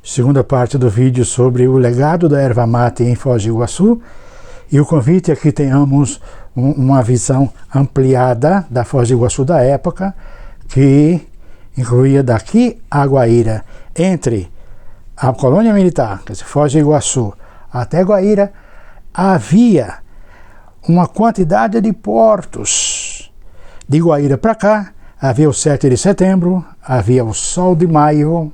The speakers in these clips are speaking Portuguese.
segunda parte do vídeo sobre o legado da erva mate em Foz do Iguaçu, e o convite é que tenhamos uma visão ampliada da Foz do Iguaçu da época, que incluía daqui a Guaíra, entre a colônia militar, quer dizer, Foz do Iguaçu, até Guaíra, havia uma quantidade de portos. De Guaíra para cá, havia o 7 de setembro, havia o Sol de Maio,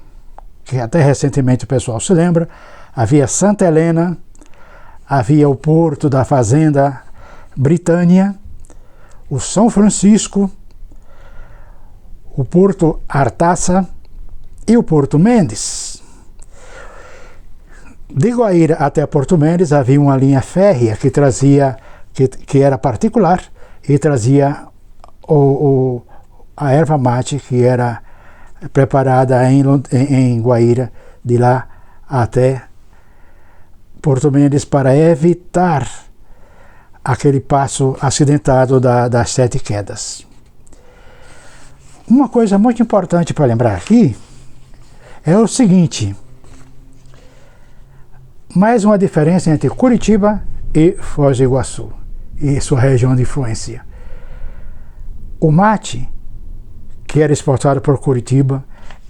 que até recentemente o pessoal se lembra, havia Santa Helena, havia o porto da Fazenda Britânia, o São Francisco, o Porto Artaça e o Porto Mendes. De Guaíra até Porto Mendes havia uma linha férrea que trazia, que era particular, e trazia a erva mate que era preparada em Guaíra, de lá até Porto Mendes, para evitar aquele passo acidentado das 7 quedas. Uma coisa muito importante para lembrar aqui é o seguinte: mais uma diferença entre Curitiba e Foz do Iguaçu e sua região de influência. O mate, que era exportado por Curitiba,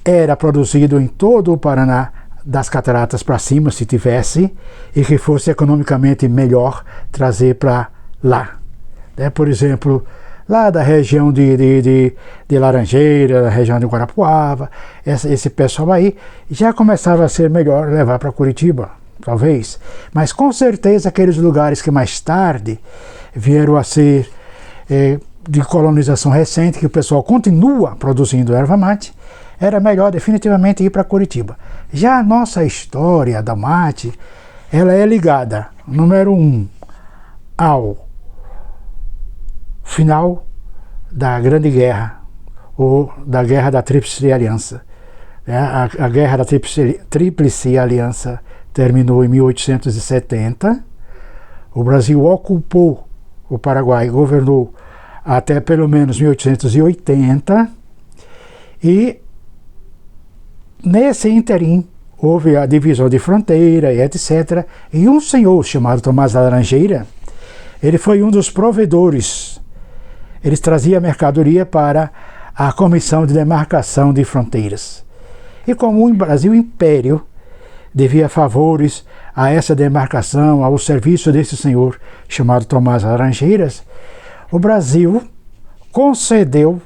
era produzido em todo o Paraná, das cataratas para cima, se tivesse, e que fosse economicamente melhor trazer para lá. Por exemplo, lá da região de Laranjeira, da região de Guarapuava, esse pessoal aí já começava a ser melhor levar para Curitiba, talvez. Mas com certeza aqueles lugares que mais tarde vieram a ser de colonização recente, que o pessoal continua produzindo erva mate, era melhor definitivamente ir para Curitiba. Já a nossa história da mate, ela é ligada, número 1, ao final da Grande Guerra, ou da Guerra da Tríplice Aliança. A Guerra da Tríplice Aliança terminou em 1870, o Brasil ocupou o Paraguai, governou até pelo menos 1880, e nesse interim houve a divisão de fronteira e etc. E um senhor chamado Tomás da Laranjeira, ele foi um dos provedores. Ele trazia mercadoria para a Comissão de Demarcação de Fronteiras. E como o Brasil Império devia favores a essa demarcação, ao serviço desse senhor chamado Tomás Laranjeiras, o Brasil concedeu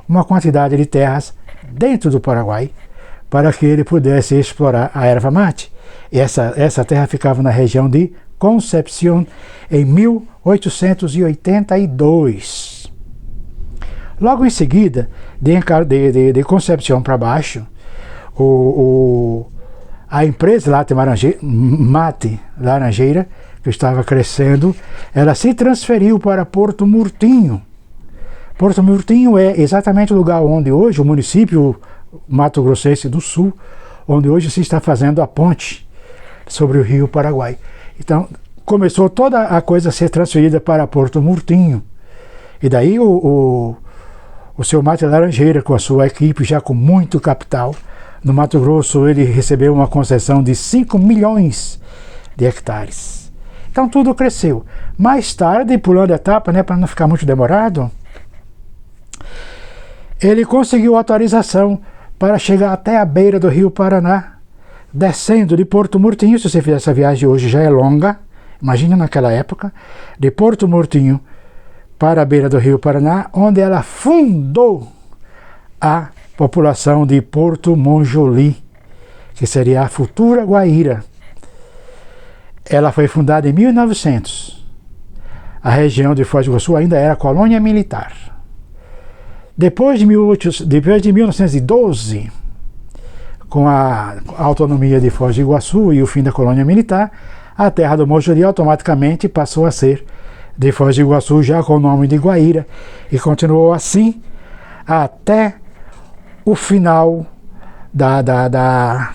uma quantidade de terras dentro do Paraguai para que ele pudesse explorar a erva mate. E essa terra ficava na região de Concepción em 1882. Logo em seguida, de Concepción para baixo, a empresa Mate Laranjeira, que estava crescendo, ela se transferiu para Porto Murtinho. Porto Murtinho é exatamente o lugar onde hoje o município Mato Grossense do Sul, onde hoje se está fazendo a ponte sobre o Rio Paraguai. Então, começou toda a coisa a ser transferida para Porto Murtinho. E daí o seu Mate Laranjeira, com a sua equipe, já com muito capital, no Mato Grosso ele recebeu uma concessão de 5 milhões de hectares. Então tudo cresceu. Mais tarde, pulando a etapa, para não ficar muito demorado, ele conseguiu autorização para chegar até a beira do Rio Paraná, descendo de Porto Murtinho. Se você fizer essa viagem hoje já é longa, imagina naquela época, de Porto Murtinho para a beira do Rio Paraná, onde ela fundou a população de Porto Monjoly, que seria a futura Guaíra. Ela foi fundada em 1900. A região de Foz do Iguaçu ainda era colônia militar. Depois de 1912, com a autonomia de Foz do Iguaçu e o fim da colônia militar, a terra do Monjoly automaticamente passou a ser de Foz do Iguaçu, já com o nome de Guaíra, e continuou assim até o final da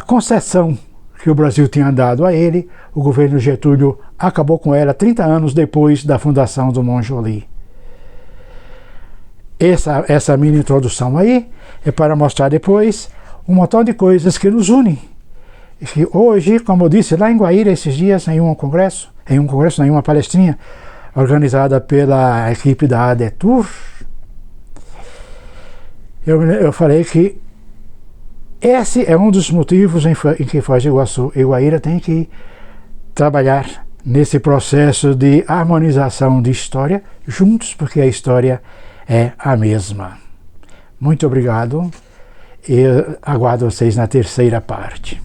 concessão que o Brasil tinha dado a ele. O governo Getúlio acabou com ela 30 anos depois da fundação do Monjoly. essa mini introdução aí é para mostrar depois um montão de coisas que nos unem. E hoje, como eu disse lá em Guaíra esses dias, em uma palestrinha organizada pela equipe da ADETUR, eu falei que esse é um dos motivos em que Foz do Iguaçu e Guaíra tem que trabalhar nesse processo de harmonização de história juntos, porque a história é a mesma. Muito obrigado e aguardo vocês na terceira parte.